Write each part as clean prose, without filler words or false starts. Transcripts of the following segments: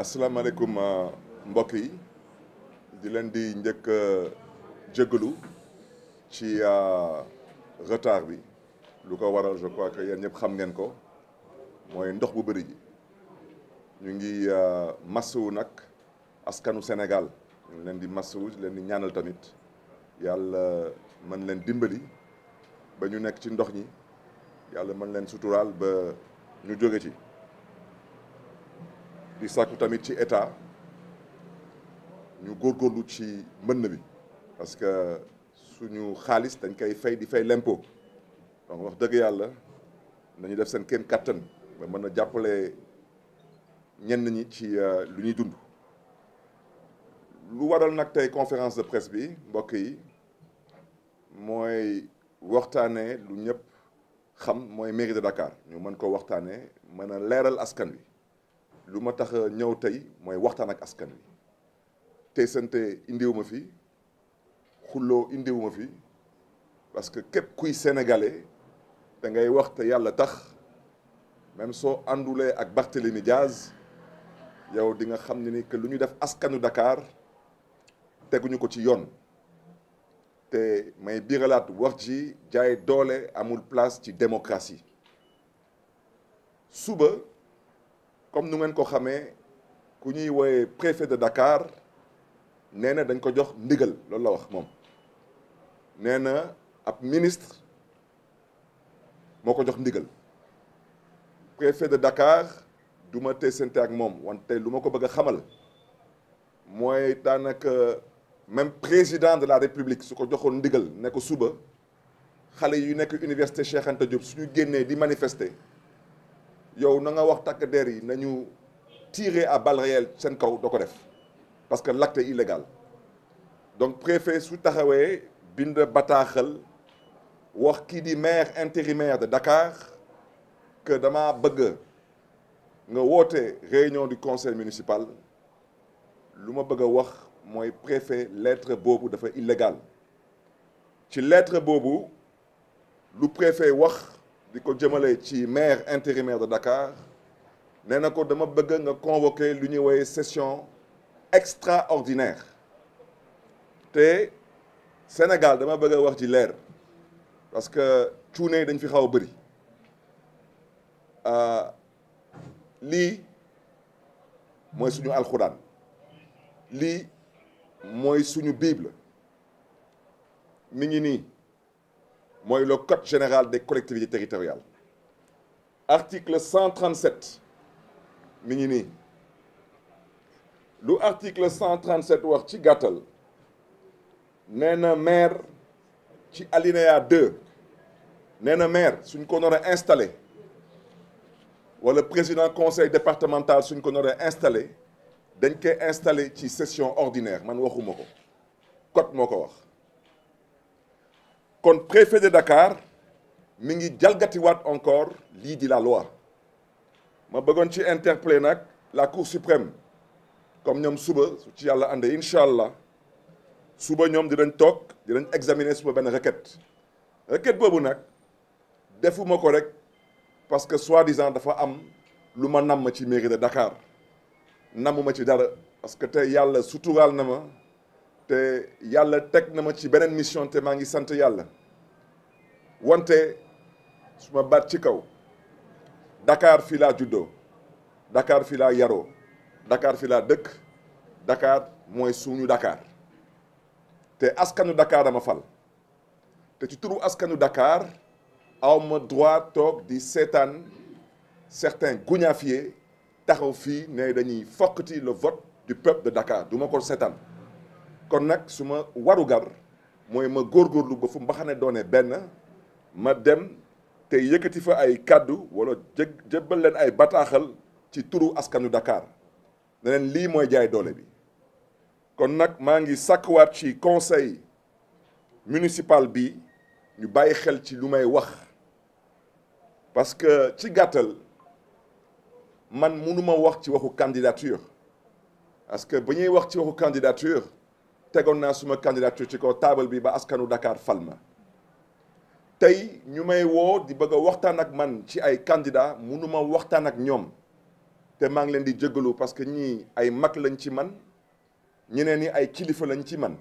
asalaamaaleykum mbokk yi di leen di njëkk jégalu ci retard bi lu ko waral je crois que yéen ñëpp xam ngeen ko mooy ndox bu bëri ji ñu ngi masawu nag askanu Sénégal ñu leen di masawu leen di ñaanal tamit yàlla mën leen dimbali ba ñu nekk ci ndox ñi yàlla mën leen suturaal ba ñu jóge ci. di sàkku tamit ci état ñu góorgóorlu ci mbënn bi parce que suñu xaalis dañ koy fay di fay l'impôt donc wax dëgg yàlla nañu def seen kéem kattan ba mën a jàppale ñenn ñi ci lu ñuy dund. lu waral nag tey conférence de presse bi mbokk yi mooy waxtaanee lu ñëpp xam mooy mairie de Dakar ñu mën ko waxtaanee mën a leeral askan wi. lu ma tax ñëw tey mooy waxtaan ak askan wi tey sante indiwuma fi xulloo indiwuma fi parce que képp kuy sénégalais da ngay wax te yàlla tax même soo àndulee ak Barthélémy Diaz yow di nga xam ne ni que lu ñu def askanu Dakar teguñu ko ci yoon te may biiralaat wax ji jaay doole amul place ci démocratie suba. comme nu ngeen ko xamee ku ñuy woowee préfet de Dakar nee na dañ ko jox ndigal loolu la wax moom nee na ab ministre moo ko jox ndigal préfet de Dakar du ma teesante ak moom wante lu ma ko bëgg a xamal mooy daanaka même président de la République su ko joxoon ndigal ne ko suba xale yu nekk université Cheikh Anta Diop suñu génnee di manifester. yow na nga wax takk der yi nañu tirer à balles réelles seen kaw doo ko def parce que l'acte est illégal donc préfet su taxawee bind bataaxal wax kii di maire intérimaire de Dakar que dama bëgg nga woote réunion du conseil municipal lu ma bëgg a wax mooy préfet lettre boobu dafa illégal ci lettre boobu lu préfet wax di ko jëmale ci maire intérimaire de Dakar nee na ko dama bëgg nga convoquer lu ñuy woowee session extraordinaire te Sénégal dama bëgg a wax ci leer parce que cuune dañ fi xaw a bëri lii mooy suñu alxuraan lii mooy suñu bible mi ngi nii mooy le code général des collectivités territoriales article 137 mi ngi nii lu article 137 wax ci gàttal nee na maire ci alinéa 2 nee na maire suñ ko nar a installé wala président conseil départemental suñ ko nar a installé dañ koy installé ci session ordinaire man waxuma ko code moo ko wax. kon préfet de Dakar mi ngi jalgatiwaat encore lii di la loi ma bëggoon ci interpeller nag la cour suprême comme ñoom suba su ci yàlla àndee incha allah suba ñoom dinañ toog dinañ examiner suba benn requête boobu nag defuma ko rek parce que soi-disant dafa am lu ma namm ci mairie de Dakar nammuma ci dara parce que tey yàlla suturaal na ma te yàlla teg na ma ci beneen mission te maa ngi sant yàlla wante su ma baat ci kaw Dakar fii laa juddoo Dakar fii laa yaroo Dakar fii laa dëkk Dakar mooy suñu Dakar te askanu Dakar dama fal te ci turu askanu Dakar aw ma droit toog di seetaan certains guñaafier taxaw fii ne dañuy foqati le vote du peuple de Dakar du ma ko seetaan. kon nag su ma warugar mooy ma góorgóorlu ba fu mbaxane doone benn ma dem te yëkkati fa ay kàddu wala jëbbal leen ay bataaxal ci turu askanu Dakar ne leen lii mooy jaay doole bi kon nag maa ngi sàkkuwaat ci conseil municipal bi ñu bàyyi xel ci lu may wax parce que ci gàttal man mënuma wax ci waxu candidature parce que bu ñuy wax ci waxu candidature tegoon naa suma candidature ci kaw table bi ba askanu Dakar fal ma tey ñu may woo di bëgg a waxtaan ak man ci ay candidat mënuma waxtaan ak ñoom te maa ngi leen di jégalu parce que ñii ay mag lañ ci man ñeneen ñi ay kilifa lañ ci man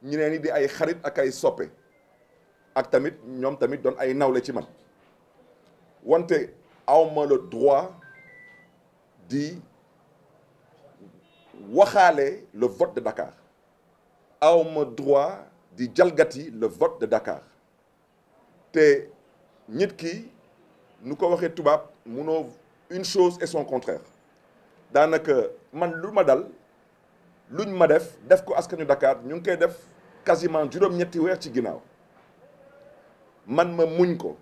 ñeneen ñi di ay xarit ak ay soppe ak tamit ñoom tamit doon ay nawle ci man wante awma le droit di waxaale le vote de Dakar awma droit di jalgati le vote de Dakar te nit ki nu ko waxee tubaab munoo une chose et son contraire daanaka man lu ma dal luñ ma def ko askanu Dakar ñu ngi koy def quasiment juróom-ñetti weer ci ginnaaw man ma muñ ko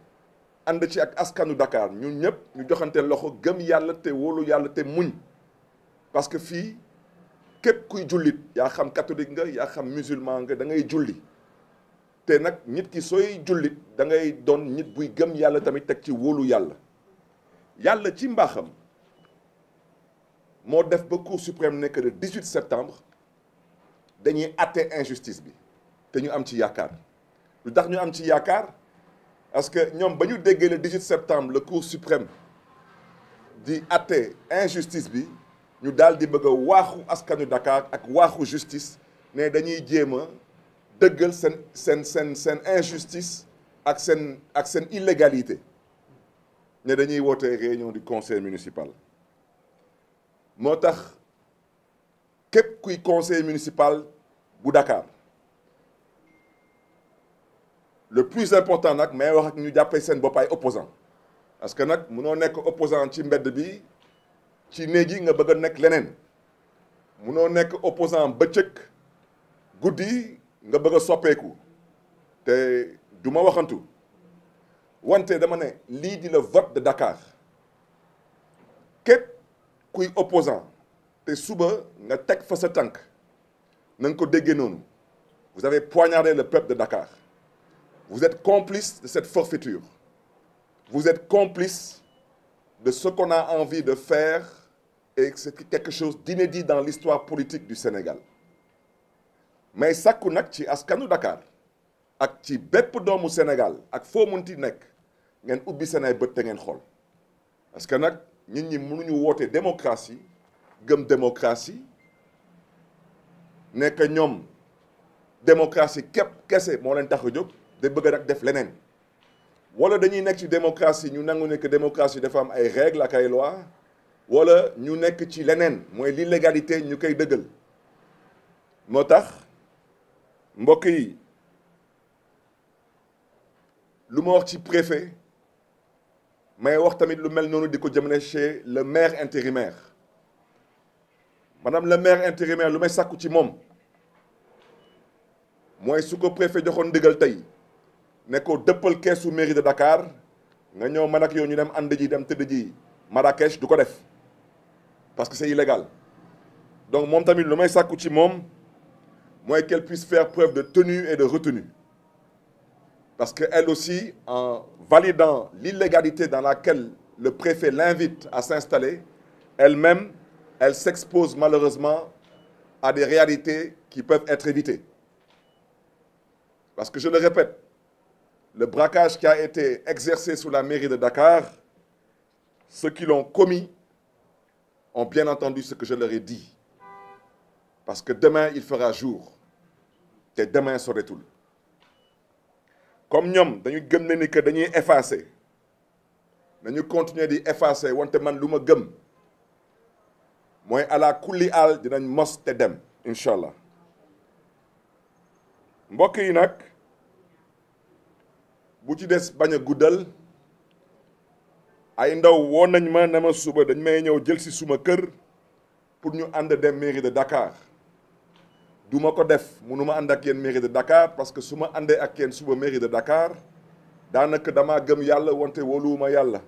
ànd ci ak askanu Dakar ñun ñëpp ñu joxante loxo gëm yàlla te wóolu yàlla te muñ parce que fii képp kuy jullit yaa xam catholique nga yaa xam musulman nga da ngay julli te nag nit ki sooy jullit da ngay doon nit buy gëm yàlla tamit teg ci wóolu yàlla yàlla ci mbaaxam moo def ba Cour suprême nekk le 18 septembre dañuy àtte injustice bi te ñu am ci yaakaar lu tax ñu am ci yaakaar parce que ñoom ba ñu déggee le 18 septembre le Cour suprême di àtte injustice bi ñu daal di bëgg a waaxu askanu Dakar ak waaxu justice ne dañuy jéem a dëggal seen injustice ak seen illégalité ne dañuy woote réunion du conseil municipal moo tax képp kuy conseil municipal bu Dakar le plus important nag may wax ak ñu jàppee seen bopp ay opposant parce que nag munoo nekk opposant ci mbedd bi ci néeg yi nga bëgg a nekk leneen munoo nekk opposant bëccëg guddi nga bëgg a soppeeku te du ma waxantu wante dama ne lii di le vote de Dakar képp kuy opposant te suba nga teg fa sa tànk na nga ko déggee noonu vous avez poignardé le peuple de Dakar vous êtes complice de cette forfaiture vous êtes complice de ce qu'on a envie de faire et c'est quelque chose d'inédit dans l'histoire politique du Sénégal mais sàkku nag ci askanu Dakar ak ci bépp doomu Sénégal ak foo munti nekk ngeen ubbi seen ay bët te ngeen xool parce que nag nit ñi mënuñu woote démocratie gëm démocratie nekk ñoom démocratie képp kese moo leen tax a jóg de bëgg nag def leneen wala dañuy nekk ci démocratie ñu nangu ne que démocratie dafa am ay règles ak ay lois wala ñu nekk ci leneen mooy l'illégalité ñu koy dëggal moo tax mbokk yi lu ma wax ci préfet may wax tamit lu mel noonu di ko jëmale chez le maire intérimaire madame le maire intérimaire lu may sàkku ci moom mooy su ko préfet joxoon ndigal tey ne ko dëppal keesu mairie de Dakar nga ñëw man ak yow ñu dem ànd ji dem tëdd ji Marrakech du ko def parce que c'est illégal donc moom tamit lu may sàkku ci moom mooy qu'elle puisse faire preuve de tenue et de retenue parce que elle aussi en validant l'illégalité dans laquelle le préfet l'invite à s'installer elle-même elle s'expose malheureusement à des réalités qui peuvent être évitées parce que je le répète le braquage qui a été exercé sous la mairie de Dakar ceux qui l'ont commis ont bien entendu ce que je leur ai dit parce que demain il fera jour te demain soreetul comme ñoom dañu gëm ne ni que dañuy effacer nañu continuer di effacer wante man lu ma gëm mooy ala kulli al dinañ mos te dem incha allah mbokk yi nag bu ci des bañ a guddal ay ndaw woo nañ ma ne ma suba dañ may ñëw jël si suma kër pour ñu ànd dem mairie de Dakar du ma ko def mënuma ànd ak yéen mairie de Dakar parce que su ma àndee ak yéen suba mairie de Dakar daanaka damaa gëm yàlla wante wóoluwuma yàlla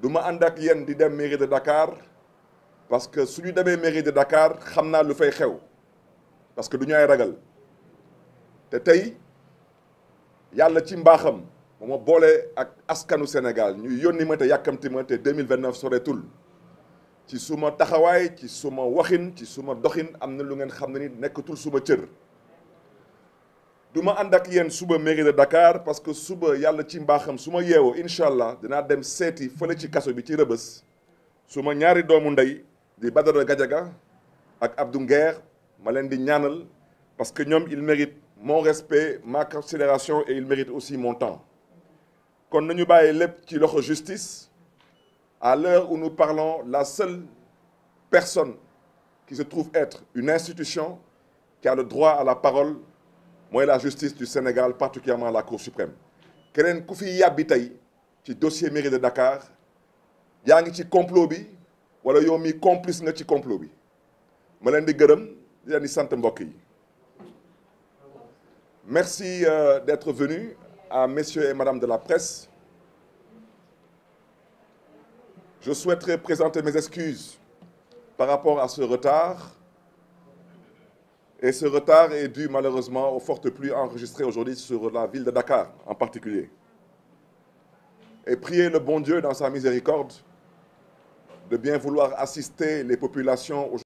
du ma ànd ak yéen di dem mairie de Dakar parce que suñu demee mairie de Dakar xam naa lu fay xew parce que du ñu ay ragal te tey yàlla ci mbaaxam moo ma boole ak askanu Sénégal ñu yónni ma te yàkkamti ma te 2029 soreetul ci suma taxawaay ci suma waxin ci suma doxin am na lu ngeen xam ne ni nekkatul suma cër du ma ànd ak yéen suba mairie de Dakar parce que suba yàlla ci mbaaxam su ma yeewoo incha allah dinaa dem seeti fële ci kaso bi ci rëbës suma ñaari doomu ndey di Badara Gadiaga ak Abdou Nguer ma leen di ñaanal parce que ñoom ils méritent mon respect, ma considération et ils méritent aussi mon temps. Kon nañu bàyyi lépp ci loxo justice. À l'heure où nous parlons, la seule personne qui se trouve être une institution qui a le droit à la parole mooy la justice du Sénégal, particulièrement la Cour suprême. Keneen ku fi yàbbi tey ci dossier mairie de Dakar yaa ngi ci complot bi wala yow mi complice nga ci complot bi ma leen di gërëm di leen di sant mbokk yi. Merci d'être venu à messieurs et madame de la presse. Je souhaiterais présenter mes excuses par rapport à ce retard. Et ce retard est dû malheureusement aux fortes pluies enregistrées aujourd'hui sur la ville de Dakar en particulier. Et prier le bon Dieu dans sa miséricorde de bien vouloir assister les populations aujourd'hui.